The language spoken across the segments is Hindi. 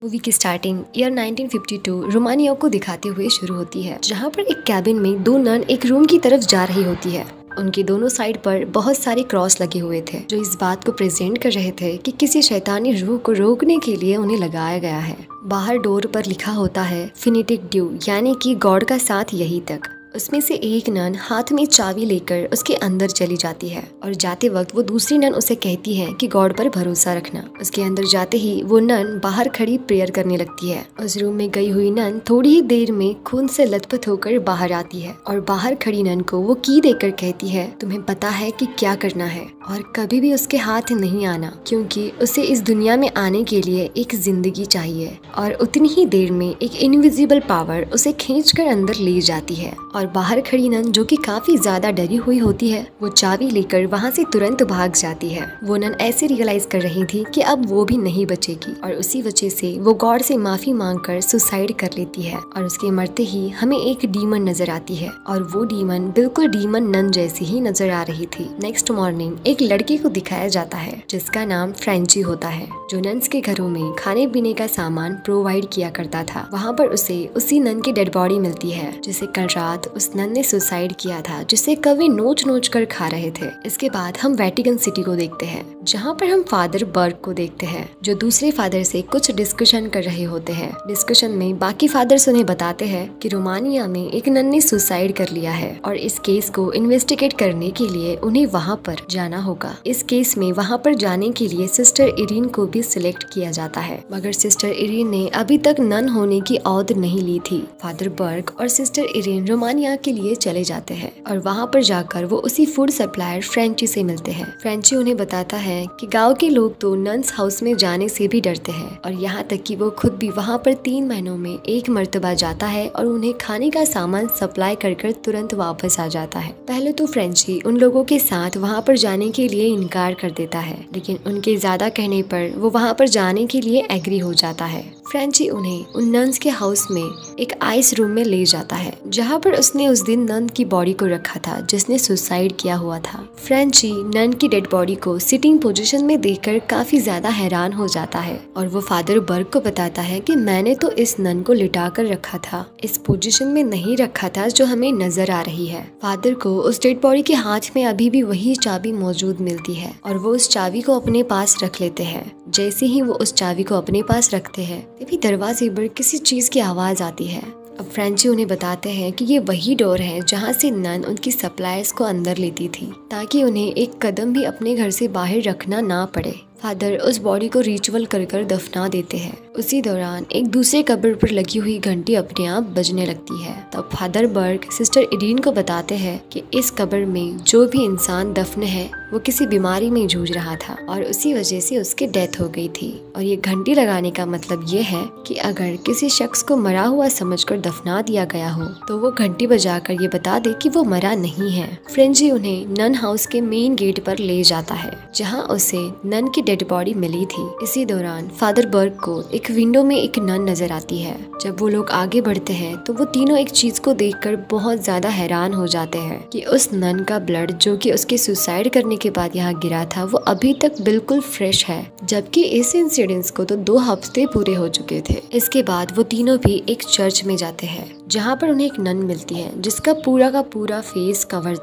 मूवी की स्टार्टिंग ईयर 1952 रोमानिया को दिखाते हुए शुरू होती है, जहाँ पर एक कैबिन में दो नन एक रूम की तरफ जा रही होती है। उनके दोनों साइड पर बहुत सारे क्रॉस लगे हुए थे, जो इस बात को प्रेजेंट कर रहे थे कि किसी शैतानी रूह को रोकने के लिए उन्हें लगाया गया है। बाहर डोर पर लिखा होता है फिनिटिक ड्यू, यानी कि गॉड का साथ यही तक। उसमें से एक नन हाथ में चाबी लेकर उसके अंदर चली जाती है और जाते वक्त वो दूसरी नन उसे कहती है कि गॉड पर भरोसा रखना। उसके अंदर जाते ही वो नन बाहर खड़ी प्रेयर करने लगती है। उस रूम में गई हुई नन थोड़ी ही देर में खून से लथपथ होकर बाहर आती है और बाहर खड़ी नन को वो की देकर कहती है, तुम्हें पता है कि क्या करना है और कभी भी उसके हाथ नहीं आना, क्योंकि उसे इस दुनिया में आने के लिए एक जिंदगी चाहिए। और उतनी ही देर में एक इनविजिबल पावर उसे खींचकर अंदर ले जाती है और बाहर खड़ी नन, जो कि काफी ज्यादा डरी हुई होती है, वो चाबी लेकर वहाँ से तुरंत भाग जाती है। वो नन ऐसे रियलाइज कर रही थी कि अब वो भी नहीं बचेगी और उसी वजह से वो गॉड से माफी मांगकर सुसाइड कर लेती है। और उसके मरते ही हमें एक डीमन नजर आती है और वो डीमन बिल्कुल डीमन नन जैसी ही नजर आ रही थी। नेक्स्ट मॉर्निंग एक लड़के को दिखाया जाता है जिसका नाम फ्रेंची होता है, जो नन्स के घरों में खाने पीने का सामान प्रोवाइड किया करता था। वहाँ पर उसे उसी नन की डेड बॉडी मिलती है जिसे कल रात उस नन ने सुसाइड किया था, जिसे कौवे नोच नोच कर खा रहे थे। इसके बाद हम वेटिकन सिटी को देखते हैं, जहाँ पर हम फादर बर्ग को देखते हैं, जो दूसरे फादर से कुछ डिस्कशन कर रहे होते हैं। डिस्कशन में बाकी फादर्स उन्हें बताते हैं कि रोमानिया में एक नन ने सुसाइड कर लिया है और इस केस को इन्वेस्टिगेट करने के लिए उन्हें वहाँ पर जाना होगा। इस केस में वहाँ पर जाने के लिए सिस्टर इरीन को भी सिलेक्ट किया जाता है, मगर सिस्टर इरीन ने अभी तक नन होने की औद नहीं ली थी। फादर बर्ग और सिस्टर इरीन रोमानिया के लिए चले जाते हैं और वहाँ पर जाकर वो उसी फूड सप्लायर फ्रेंची से मिलते हैं। फ्रेंची उन्हें बताता है कि गांव के लोग तो नन्स हाउस में जाने से भी डरते हैं और यहाँ तक कि वो खुद भी वहाँ पर 3 महीनों में एक मर्तबा जाता है और उन्हें खाने का सामान सप्लाई कर तुरंत वापस आ जाता है। पहले तो फ्रेंची उन लोगों के साथ वहाँ पर जाने के लिए इनकार कर देता है, लेकिन उनके ज्यादा कहने पर वो वहाँ पर जाने के लिए एग्री हो जाता है। फ्रेंची उन्हें उन नन्स के हाउस में एक आइस रूम में ले जाता है, जहाँ पर उसने उस दिन नन की बॉडी को रखा था जिसने सुसाइड किया हुआ था। फ्रेंची नन की डेड बॉडी को सिटिंग पोजीशन में देखकर काफी ज्यादा हैरान हो जाता है और वो फादर बर्ग को बताता है कि मैंने तो इस नन को लिटा कर रखा था, इस पोजीशन में नहीं रखा था जो हमें नजर आ रही है। फादर को उस डेड बॉडी के हाथ में अभी भी वही चाबी मौजूद मिलती है और वो उस चाबी को अपने पास रख लेते हैं। जैसे ही वो उस चाबी को अपने पास रखते हैं तभी दरवाजे पर किसी चीज की आवाज आती है। अब फ्रेंची उन्हें बताते हैं कि ये वही डोर है जहाँ से नन उनकी सप्लायर्स को अंदर लेती थी, ताकि उन्हें एक कदम भी अपने घर से बाहर रखना ना पड़े। फादर उस बॉडी को रिचुअल कर दफना देते हैं। उसी दौरान एक दूसरे कब्र पर लगी हुई घंटी अपने आप बजने लगती है। तब फादर बर्ग सिस्टर इरीन को बताते हैं कि इस कब्र में जो भी इंसान दफन है वो किसी बीमारी में जूझ रहा था और उसी वजह से उसकी डेथ हो गई थी। और ये घंटी लगाने का मतलब ये है कि अगर किसी शख्स को मरा हुआ समझकर दफना दिया गया हो तो वो घंटी बजाकर ये बता दे कि वो मरा नहीं है। फ्रेंची उन्हें नन हाउस के मेन गेट पर ले जाता है, जहाँ उसे नन की डेड बॉडी मिली थी। इसी दौरान फादर बर्ग को एक विंडो में एक नन नजर आती है। जब वो लोग आगे बढ़ते हैं तो वो तीनों एक चीज को देखकर बहुत ज्यादा हैरान हो जाते हैं कि उस नन का ब्लड, जो कि उसके सुसाइड करने के बाद यहाँ गिरा था, वो अभी तक बिल्कुल फ्रेश है, जबकि इस इंसिडेंस को तो 2 हफ्ते पूरे हो चुके थे। इसके बाद वो तीनों भी एक चर्च में जाते हैं, जहाँ पर उन्हें एक नन मिलती है जिसका पूरा का पूरा फेस कवर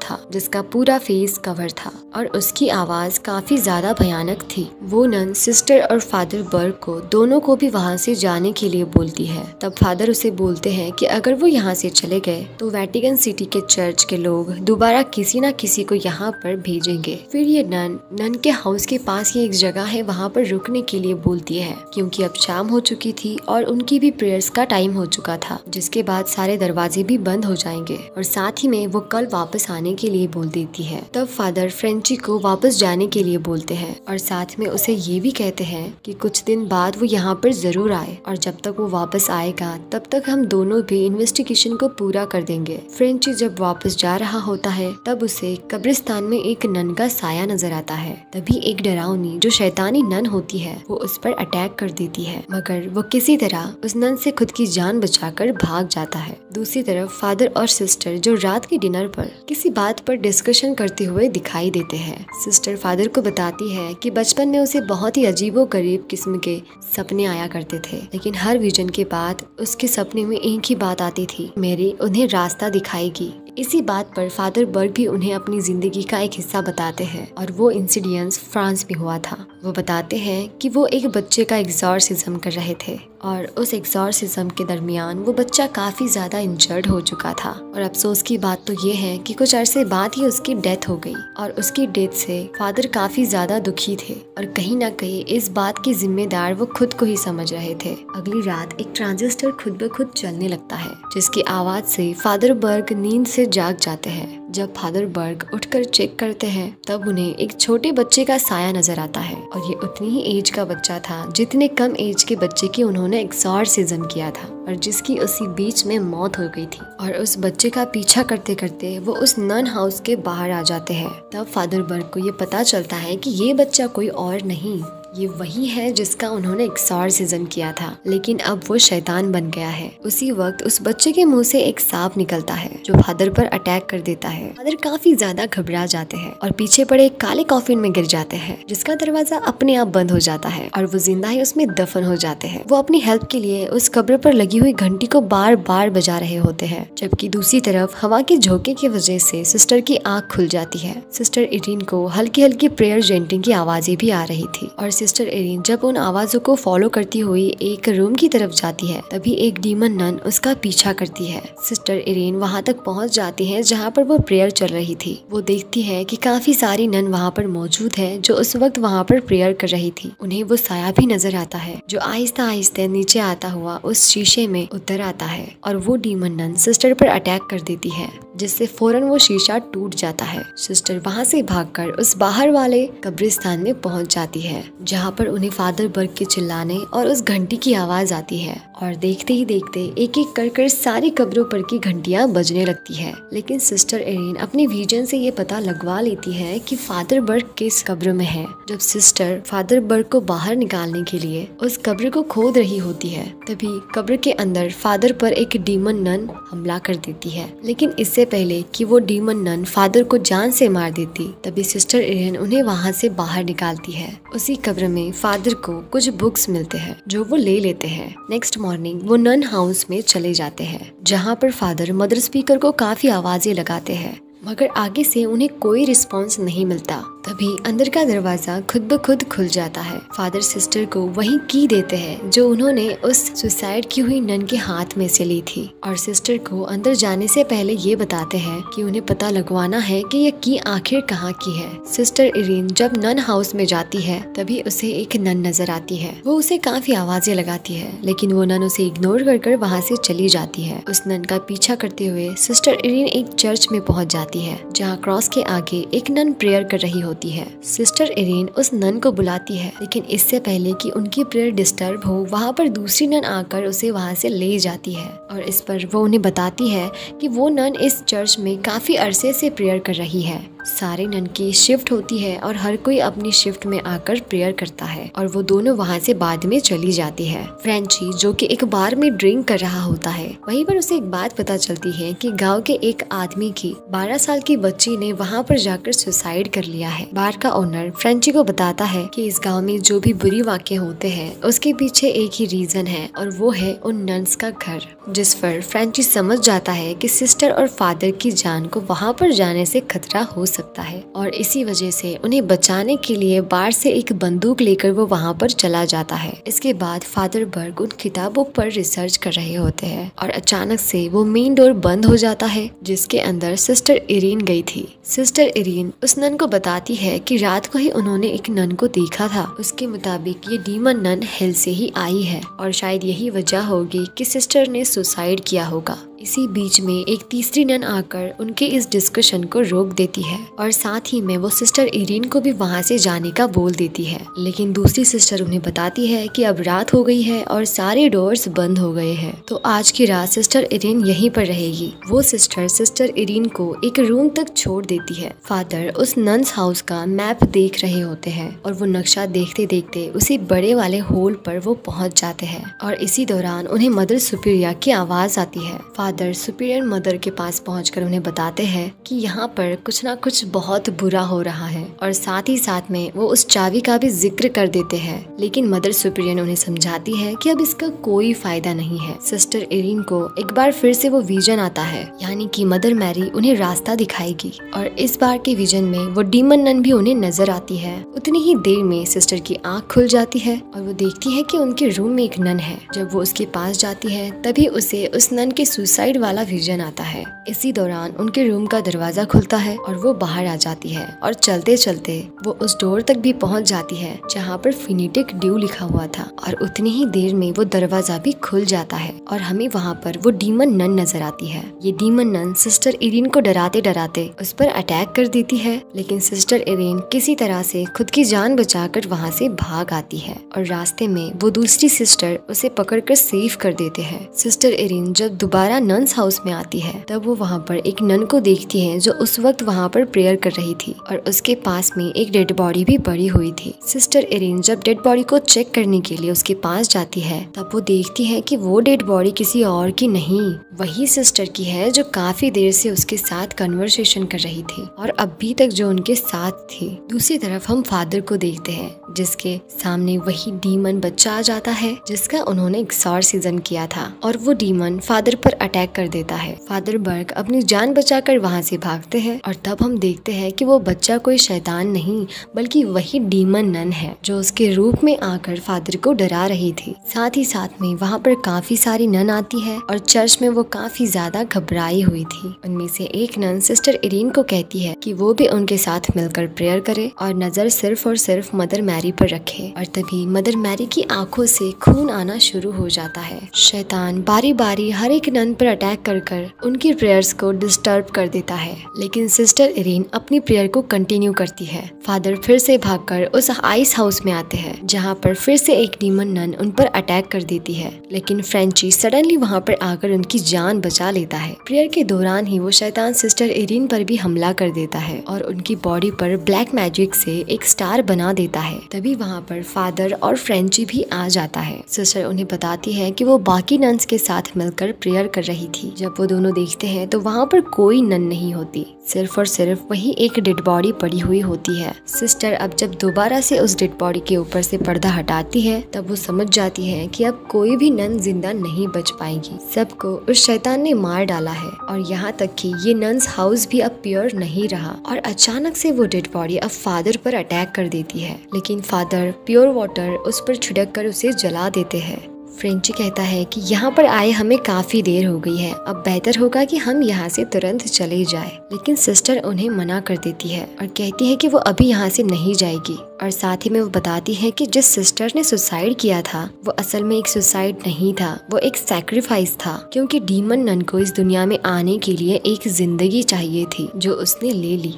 था और उसकी आवाज काफी ज्यादा भयानक थी। वो नन सिस्टर और फादर बर्ग को दोनों को भी वहाँ से जाने के लिए बोलती है। तब फादर उसे बोलते हैं कि अगर वो यहाँ से चले गए तो वेटिकन सिटी के चर्च के लोग दोबारा किसी न किसी को यहाँ पर भेजेंगे। फिर ये नन के हाउस के पास ही एक जगह है, वहाँ पर रुकने के लिए बोलती है, क्योंकि अब शाम हो चुकी थी और उनकी भी प्रेयर्स का टाइम हो चुका था, जिसके बाद सारे दरवाजे भी बंद हो जाएंगे और साथ ही में वो कल वापस आने के लिए बोल देती है। तब फादर फ्रेंची को वापस जाने के लिए बोलते हैं और साथ में उसे ये भी कहते हैं कि कुछ दिन बाद वो यहाँ पर जरूर आए और जब तक वो वापस आएगा तब तक हम दोनों भी इन्वेस्टिगेशन को पूरा कर देंगे। फ्रेंची जब वापस जा रहा होता है तब उसे कब्रिस्तान में एक नन का साया नजर आता है। तभी एक डरावनी जो शैतानी नन होती है वो उस पर अटैक कर देती है, मगर वो किसी तरह उस नन से खुद की जान बचाकर भाग जाता है। दूसरी तरफ फादर और सिस्टर जो रात के डिनर पर किसी बात पर डिस्कशन करते हुए दिखाई देते हैं। सिस्टर फादर को बताती है कि बचपन में उसे बहुत ही अजीबोगरीब किस्म के सपने आया करते थे, लेकिन हर विजन के बाद उसके सपने में एक ही बात आती थी, मेरी उन्हें रास्ता दिखाएगी। इसी बात पर फादर बर्ग भी उन्हें अपनी जिंदगी का एक हिस्सा बताते हैं और वो इंसिडेंस फ्रांस में हुआ था। वो बताते हैं कि वो एक बच्चे का एग्जॉर्सिज्म कर रहे थे और उस एग्जॉर्सिज्म के दरमियान वो बच्चा काफी ज्यादा इंजर्ड हो चुका था और अफसोस की बात तो ये है कि कुछ अरसे बाद ही उसकी डेथ हो गई और उसकी डेथ से फादर काफी ज्यादा दुखी थे और कहीं ना कहीं इस बात के जिम्मेदार वो खुद को ही समझ रहे थे। अगली रात एक ट्रांजिस्टर खुद ब खुद चलने लगता है जिसकी आवाज से फादर बर्ग नींद से जाग जाते हैं। जब फादर बर्ग उठकर चेक करते हैं तब उन्हें एक छोटे बच्चे का साया नजर आता है और ये उतनी ही एज का बच्चा था जितने कम एज के बच्चे की उन्होंने एक्सॉर्सिज्म किया था और जिसकी उसी बीच में मौत हो गई थी। और उस बच्चे का पीछा करते करते वो उस नन हाउस के बाहर आ जाते हैं। तब फादर बर्ग को ये पता चलता है कि ये बच्चा कोई और नहीं, ये वही है जिसका उन्होंने एक्सॉर्सिज्म किया था, लेकिन अब वो शैतान बन गया है। उसी वक्त उस बच्चे के मुंह से एक सांप निकलता है जो फादर पर अटैक कर देता है। फादर काफी ज्यादा घबरा जाते हैं और पीछे पड़े एक काले कॉफिन में गिर जाते हैं जिसका दरवाजा अपने आप बंद हो जाता है और वो जिंदा ही उसमें दफन हो जाते हैं। वो अपनी हेल्प के लिए उस कब्र पर लगी हुई घंटी को बार बार बजा रहे होते हैं, जबकि दूसरी तरफ हवा के झोंके की वजह से सिस्टर की आंख खुल जाती है। सिस्टर इरीन को हल्की हल्की प्रेयर चेंटिंग की आवाजें भी आ रही थी और सिस्टर इरीन जब उन आवाजों को फॉलो करती हुई एक रूम की तरफ जाती है तभी एक डीमन नन उसका पीछा करती है। सिस्टर इरीन वहां तक पहुंच जाती है जहां पर वो प्रेयर चल रही थी। वो देखती है कि काफी सारी नन वहां पर मौजूद है जो उस वक्त वहां पर प्रेयर कर रही थी। उन्हें वो साया भी नजर आता है जो आहिस्ता आहिस्ता नीचे आता हुआ उस शीशे में उतर आता है और वो डीमन नन सिस्टर पर अटैक कर देती है जिससे फौरन वो शीशा टूट जाता है। सिस्टर वहां से भागकर उस बाहर वाले कब्रिस्तान में पहुंच जाती है जहां पर उन्हें फादर बर्ग के चिल्लाने और उस घंटी की आवाज आती है और देखते ही देखते एक एक कर सारी कब्रों पर की घंटियां बजने लगती है। लेकिन सिस्टर इरीन अपने विजन से ये पता लगवा लेती है कि फादर बर्ग किस कब्र में है। जब सिस्टर फादर बर्ग को बाहर निकालने के लिए उस कब्र को खोद रही होती है तभी कब्र के अंदर फादर पर एक डीमन नन हमला कर देती है, लेकिन इससे पहले कि वो डीमन नन फादर को जान से मार देती तभी सिस्टर इरीन उन्हें वहां से बाहर निकालती है। उसी कब्र में फादर को कुछ बुक्स मिलते हैं जो वो ले लेते हैं। नेक्स्ट मॉर्निंग वो नन हाउस में चले जाते हैं जहां पर फादर मदर स्पीकर को काफी आवाजें लगाते हैं मगर आगे से उन्हें कोई रिस्पॉन्स नहीं मिलता। तभी अंदर का दरवाजा खुद ब खुद खुल जाता है। फादर सिस्टर को वही की देते हैं जो उन्होंने उस सुसाइड की हुई नन के हाथ में से ली थी और सिस्टर को अंदर जाने से पहले ये बताते हैं कि उन्हें पता लगवाना है कि ये की आखिर कहाँ की है। सिस्टर इरीन जब नन हाउस में जाती है तभी उसे एक नन नजर आती है। वो उसे काफी आवाजें लगाती है लेकिन वो नन उसे इग्नोर कर वहाँ से चली जाती है। उस नन का पीछा करते हुए सिस्टर इरीन एक चर्च में पहुँच जाती है जहाँ क्रॉस के आगे एक नन प्रेयर कर रही होती है। सिस्टर इरीन उस नन को बुलाती है लेकिन इससे पहले कि उनकी प्रेयर डिस्टर्ब हो वहाँ पर दूसरी नन आकर उसे वहाँ से ले जाती है और इस पर वो उन्हें बताती है कि वो नन इस चर्च में काफी अरसे से प्रेयर कर रही है। सारे नन की शिफ्ट होती है और हर कोई अपनी शिफ्ट में आकर प्रेयर करता है और वो दोनों वहाँ से बाद में चली जाती है। फ्रेंची जो कि एक बार में ड्रिंक कर रहा होता है वहीं पर उसे एक बात पता चलती है कि गांव के एक आदमी की 12 साल की बच्ची ने वहाँ पर जाकर सुसाइड कर लिया है। बार का ओनर फ्रेंची को बताता है कि इस गाँव में जो भी बुरी वाक़े होते हैं उसके पीछे एक ही रीजन है और वो है उन नन्स का घर, जिस पर फ्रेंची समझ जाता है कि सिस्टर और फादर की जान को वहाँ पर जाने से खतरा हो सकता है और इसी वजह से उन्हें बचाने के लिए बार से एक बंदूक लेकर वो वहाँ पर चला जाता है। इसके बाद फादर बर्ग उन किताबों पर रिसर्च कर रहे होते हैं और अचानक से वो मेन डोर बंद हो जाता है जिसके अंदर सिस्टर इरीन गई थी। सिस्टर इरीन उस नन को बताती है कि रात को ही उन्होंने एक नन को देखा था। उसके मुताबिक ये डीमन नन हेल से ही आई है और शायद यही वजह होगी कि सिस्टर ने सुसाइड किया होगा। इसी बीच में एक तीसरी नन आकर उनके इस डिस्कशन को रोक देती है और साथ ही में वो सिस्टर इरीन को भी वहाँ से जाने का बोल देती है, लेकिन दूसरी सिस्टर उन्हें बताती है कि अब रात हो गई है और सारे डोर्स बंद हो गए हैं तो आज की रात सिस्टर इरीन यहीं पर रहेगी। वो सिस्टर इरीन को एक रूम तक छोड़ देती है। फादर उस नन्स हाउस का मैप देख रहे होते हैं और वो नक्शा देखते देखते उसी बड़े वाले होल पर वो पहुँच जाते हैं और इसी दौरान उन्हें मदर सुपीरिया की आवाज आती है। फादर सुपीरियर मदर के पास पहुंचकर उन्हें बताते हैं कि यहाँ पर कुछ ना कुछ बहुत बुरा हो रहा है और साथ ही साथ में वो उस चाबी का भी जिक्र कर देते हैं। लेकिन मदर सुपीरियर उन्हें समझाती है कि अब इसका कोई फायदा नहीं है। सिस्टर इरीन को एक बार फिर से वो विजन आता है, यानी कि मदर मैरी उन्हें रास्ता दिखाएगी और इस बार के विजन में वो डीमन नन भी उन्हें नजर आती है। उतनी ही देर में सिस्टर की आंख खुल जाती है और वो देखती है कि उनके रूम में एक नन है। जब वो उसके पास जाती है तभी उसे उस नन के सुसाइड वाला विजन आता है। इसी दौरान उनके रूम का दरवाजा खुलता है और वो बाहर आ जाती है और चलते चलते वो उस डोर तक भी पहुंच जाती है जहाँ पर फिनिटिक ड्यू लिखा हुआ था और उतनी ही देर में वो दरवाजा भी खुल जाता है और हमें वहाँ पर वो डीमन नन नजर आती है। ये डीमन नन सिस्टर इरीन को डराते डराते उस पर अटैक कर देती है, लेकिन सिस्टर इरीन किसी तरह से खुद की जान बचाकर वहाँ से भाग आती है और रास्ते में वो दूसरी सिस्टर उसे पकड़कर सेव कर देते हैं। सिस्टर इरीन जब दोबारा नन्स हाउस में आती है तब वो वहाँ पर एक नन को देखती है जो उस वक्त वहाँ पर प्रेयर कर रही थी और उसके पास में एक डेड बॉडी भी पड़ी हुई थी। सिस्टर इरीन जब डेड बॉडी को चेक करने के लिए उसके पास जाती है तब वो देखती है कि वो डेड बॉडी किसी और की नहीं, वही सिस्टर की है जो काफी देर से उसके साथ कन्वर्सेशन कर रही थी और अभी तक जो उनके साथ थी। दूसरी तरफ हम फादर को देखते हैं जिसके सामने वही डीमन बच्चा आ जाता है जिसका उन्होंने एक्सॉर्सिज्म किया था और वो डीमन फादर पर अटैक कर देता है। फादर बर्ग अपनी जान बचाकर वहाँ से भागते हैं और तब हम देखते हैं कि वो बच्चा कोई शैतान नहीं बल्कि वही डीमन नन है जो उसके रूप में आकर फादर को डरा रही थी। साथ ही साथ में वहाँ पर काफी सारी नन आती है और चर्च में वो काफी ज्यादा घबराई हुई थी। उनमें से एक नन सिस्टर इरीन को कहती है कि वो भी उनके साथ मिलकर प्रेयर करे और नजर सिर्फ और सिर्फ मदर मैरी पर रखे और तभी मदर मैरी की आंखों से खून आना शुरू हो जाता है। शैतान बारी बारी हर एक नन पर अटैक कर कर उनकी प्रेयर्स को डिस्टर्ब कर देता है, लेकिन सिस्टर इरीन अपनी प्रेयर को कंटिन्यू करती है। फादर फिर से भागकर उस आइस हाउस में आते हैं जहाँ पर फिर से एक डीमन नन उन पर अटैक कर देती है, लेकिन फ्रेंची सडनली वहाँ पर आकर उनकी जान बचा लेता है। प्रेयर के दौरान ही वो शैतान सिस्टर इरीन पर भी हमला कर देता है और उनकी बॉडी पर ब्लैक मैजिक से एक स्टार बना देता है। तभी वहाँ पर फादर और फ्रेंची भी आ जाता है। सिस्टर उन्हें बताती है कि वो बाकी नन्स के साथ मिलकर प्रेयर कर रही थी। जब वो दोनों देखते हैं तो वहाँ पर कोई नन नहीं होती, सिर्फ और सिर्फ वही एक डेड बॉडी पड़ी हुई होती है। सिस्टर अब जब दोबारा से उस डेड बॉडी के ऊपर से पर्दा हटाती है तब वो समझ जाती है कि अब कोई भी नन जिंदा नहीं बच पाएगी, सबको उस शैतान ने मार डाला है और यहाँ तक कि ये नन्स हाउस भी अब प्योर नहीं रहा। और अचानक से वो डेड बॉडी अब फादर पर अटैक कर देती है, लेकिन फादर प्योर वाटर उस पर छिड़क कर उसे जला देते हैं। फ्रेंची कहता है कि यहाँ पर आए हमें काफी देर हो गई है, अब बेहतर होगा कि हम यहाँ से तुरंत चले जाएं। लेकिन सिस्टर उन्हें मना कर देती है और कहती है कि वो अभी यहाँ से नहीं जाएगी और साथ ही में वो बताती है कि जिस सिस्टर ने सुसाइड किया था वो असल में एक सुसाइड नहीं था, वो एक सैक्रिफाइस था, क्योंकि डीमन नन को इस दुनिया में आने के लिए एक जिंदगी चाहिए थी जो उसने ले ली।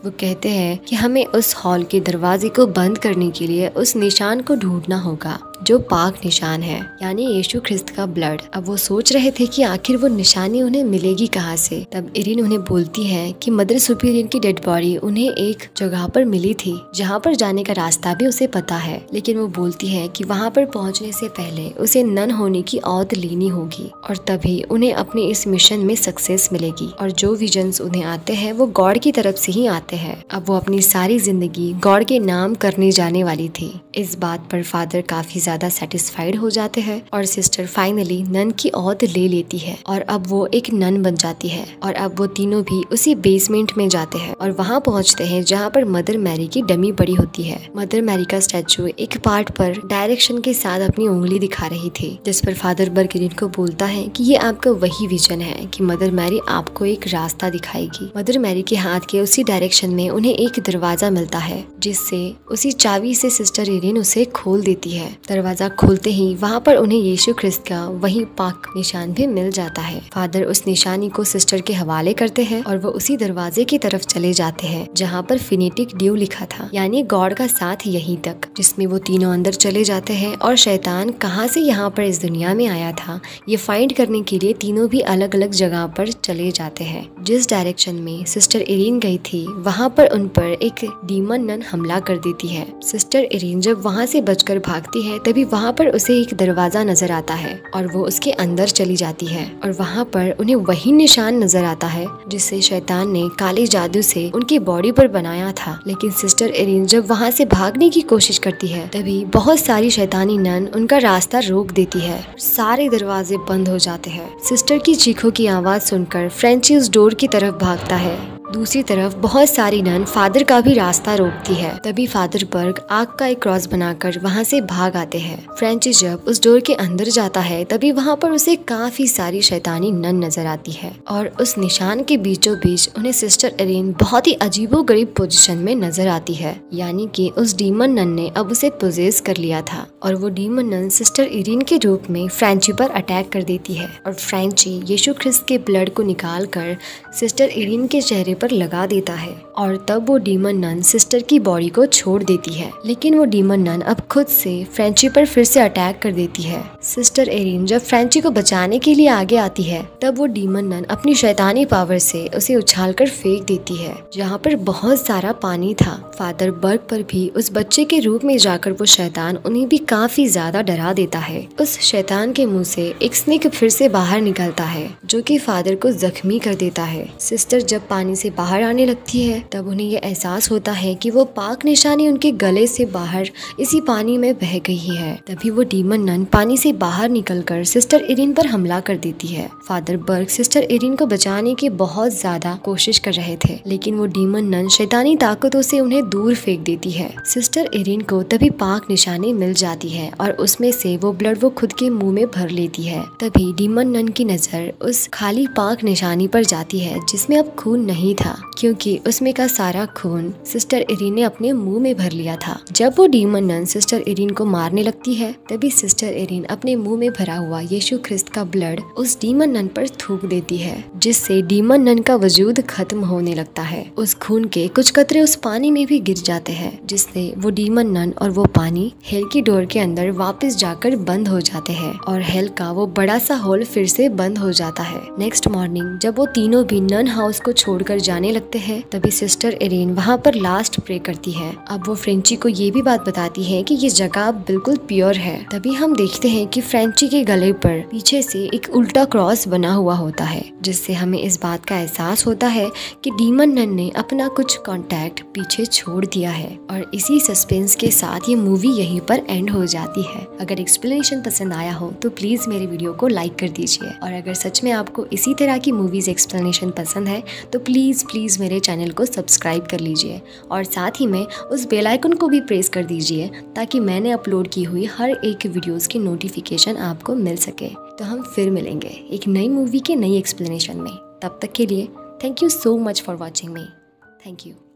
वो कहते हैं कि हमें उस हॉल के दरवाजे को बंद करने के लिए उस निशान को ढूंढना होगा जो पाक निशान है, यानी यीशु ख्रिस्त का ब्लड। अब वो सोच रहे थे कि आखिर वो निशानी उन्हें मिलेगी कहाँ से। तब इरीन उन्हें बोलती है कि मदर सुपीरियर की डेड बॉडी उन्हें एक जगह पर मिली थी जहाँ पर जाने का रास्ता भी उसे पता है, लेकिन वो बोलती है कि वहाँ पर पहुँचने से पहले उसे नन होने की औत लेनी होगी और तभी उन्हें अपने इस मिशन में सक्सेस मिलेगी और जो विजन्स उन्हें आते हैं वो गॉड की तरफ से ही आते हैं। अब वो अपनी सारी जिंदगी गॉड के नाम करने जाने वाली थी। इस बात पर फादर काफी ज्यादा सेटिस्फाइड हो जाते हैं और सिस्टर फाइनली नन की औहद ले लेती है और अब वो एक नन बन जाती है और अब वो तीनों भी उसी बेसमेंट में जाते हैं और वहाँ पहुँचते हैं जहाँ पर मदर मैरी की डमी पड़ी होती है। मदर मैरी का स्टैचू एक पार्ट पर डायरेक्शन के साथ अपनी उंगली दिखा रही थी, जिस पर फादर बर्ग इरीन को बोलता है कि ये आपका वही विजन है कि मदर मैरी आपको एक रास्ता दिखाएगी। मदर मैरी के हाथ के उसी डायरेक्शन में उन्हें एक दरवाजा मिलता है जिससे उसी चाबी से सिस्टर इरीन उसे खोल देती है। दरवाजा खोलते ही वहाँ पर उन्हें यीशु ख्रिस्त का वही पाक निशान भी मिल जाता है। फादर उस निशानी को सिस्टर के हवाले करते हैं और वो उसी दरवाजे की तरफ चले जाते हैं जहाँ पर फिनिटिक ड्यू लिखा था, यानी गॉड का साथ यहीं तक, जिसमें वो तीनों अंदर चले जाते हैं और शैतान कहाँ से यहाँ पर इस दुनिया में आया था ये फाइंड करने के लिए तीनों भी अलग अलग जगह पर चले जाते हैं। जिस डायरेक्शन में सिस्टर इरीन गई थी वहाँ पर उन पर एक डीमन नन हमला कर देती है। सिस्टर इरीन जब वहाँ से बचकर भागती है तभी वहाँ पर उसे एक दरवाजा नजर आता है और वो उसके अंदर चली जाती है और वहाँ पर उन्हें वही निशान नजर आता है जिसे शैतान ने काले जादू से उनकी बॉडी पर बनाया था। लेकिन सिस्टर एरिन जब वहाँ से भागने की कोशिश करती है तभी बहुत सारी शैतानी नन उनका रास्ता रोक देती है। सारे दरवाजे बंद हो जाते हैं। सिस्टर की चीखों की आवाज सुनकर फ्रेंची उस डोर की तरफ भागता है। दूसरी तरफ बहुत सारी नन फादर का भी रास्ता रोकती है। तभी फादर बर्ग आग का एक क्रॉस बनाकर वहाँ से भाग आते हैं। फ्रेंची जब उस डोर के अंदर जाता है तभी वहाँ पर उसे काफी सारी शैतानी नन नजर आती है और उस निशान के बीचों बीच उन्हें सिस्टर एरिन बहुत ही अजीबोगरीब पोजीशन में नजर आती है, यानी कि उस डीमन नन ने अब उसे पोजेस कर लिया था और वो डीमन नन सिस्टर एरिन के रूप में फ्रेंची पर अटैक कर देती है और फ्रेंची यीशु ख्रिस्त के ब्लड को निकाल कर सिस्टर एरिन के चेहरे पर लगा देता है और तब वो डीमन नन सिस्टर की बॉडी को छोड़ देती है। लेकिन वो डीमन नन अब खुद से फ्रेंची पर फिर से अटैक कर देती है। सिस्टर एरिन जब फ्रेंची को बचाने के लिए आगे आती है तब वो डीमन नन अपनी शैतानी पावर से उसे उछालकर फेंक देती है जहाँ पर बहुत सारा पानी था। फादर बर्ग पर भी उस बच्चे के रूप में जाकर वो शैतान उन्हें भी काफी ज्यादा डरा देता है। उस शैतान के मुंह से एक स्नेक फिर से बाहर निकलता है जो कि फादर को जख्मी कर देता है। सिस्टर जब पानी से बाहर आने लगती है तब उन्हें ये एहसास होता है कि वो पाक निशानी उनके गले से बाहर इसी पानी में बह गई है। तभी वो डीमन नन पानी से बाहर निकलकर सिस्टर एरिन पर हमला कर देती है। फादर बर्ग सिस्टर एरिन को बचाने की बहुत ज्यादा कोशिश कर रहे थे लेकिन वो डीमन नन शैतानी ताकतों से उन्हें दूर फेंक देती है। सिस्टर एरिन को तभी पाक निशानी मिल जाती है और उसमें से वो ब्लड वो खुद के मुंह में भर लेती है। तभी डीमन नन की नजर उस खाली पाक निशानी पर जाती है जिसमें अब खून नहीं था क्योंकि उसमें का सारा खून सिस्टर एरिन ने अपने मुंह में भर लिया था। जब वो डीमन नन सिस्टर एरिन को मारने लगती है तभी सिस्टर एरिन अपने मुंह में भरा हुआ यीशु ख्रिस्त का ब्लड उस डीमन नन पर थूक देती है जिससे डीमन नन का वजूद खत्म होने लगता है। उस खून के कुछ कतरे उस पानी में भी गिर जाते हैं जिससे वो डीमन नन और वो पानी हेल की डोर के अंदर वापस जाकर बंद हो जाते हैं और हेल का वो बड़ा सा होल फिर से बंद हो जाता है। नेक्स्ट मॉर्निंग जब वो तीनों भी नन हाउस को छोड़कर जाने लगते हैं तभी सिस्टर एरिन वहाँ पर लास्ट प्रे करती है। अब वो फ्रेंची को ये भी बात बताती है कि ये जगह बिल्कुल प्योर है। तभी हम देखते हैं कि फ्रेंची के गले पर पीछे से एक उल्टा क्रॉस बना हुआ होता है जिससे हमें इस बात का एहसास होता है कि डीमन नन ने अपना कुछ कांटेक्ट पीछे छोड़ दिया है। और इसी सस्पेंस के साथ ये मूवी यहीं पर एंड हो जाती है। अगर एक्सप्लेनेशन पसंद आया हो तो प्लीज मेरे वीडियो को लाइक कर दीजिए और अगर सच में आपको इसी तरह की मूवीज एक्सप्लेनेशन पसंद है तो प्लीज मेरे चैनल को सब्सक्राइब कर लीजिए और साथ ही में उस बेल आइकन को भी प्रेस कर दीजिए ताकि मैंने अपलोड की हुई हर एक वीडियोस की नोटिफिकेशन आपको मिल सके। तो हम फिर मिलेंगे एक नई मूवी के नई एक्सप्लेनेशन में। तब तक के लिए thank you so much for watching me. Thank you.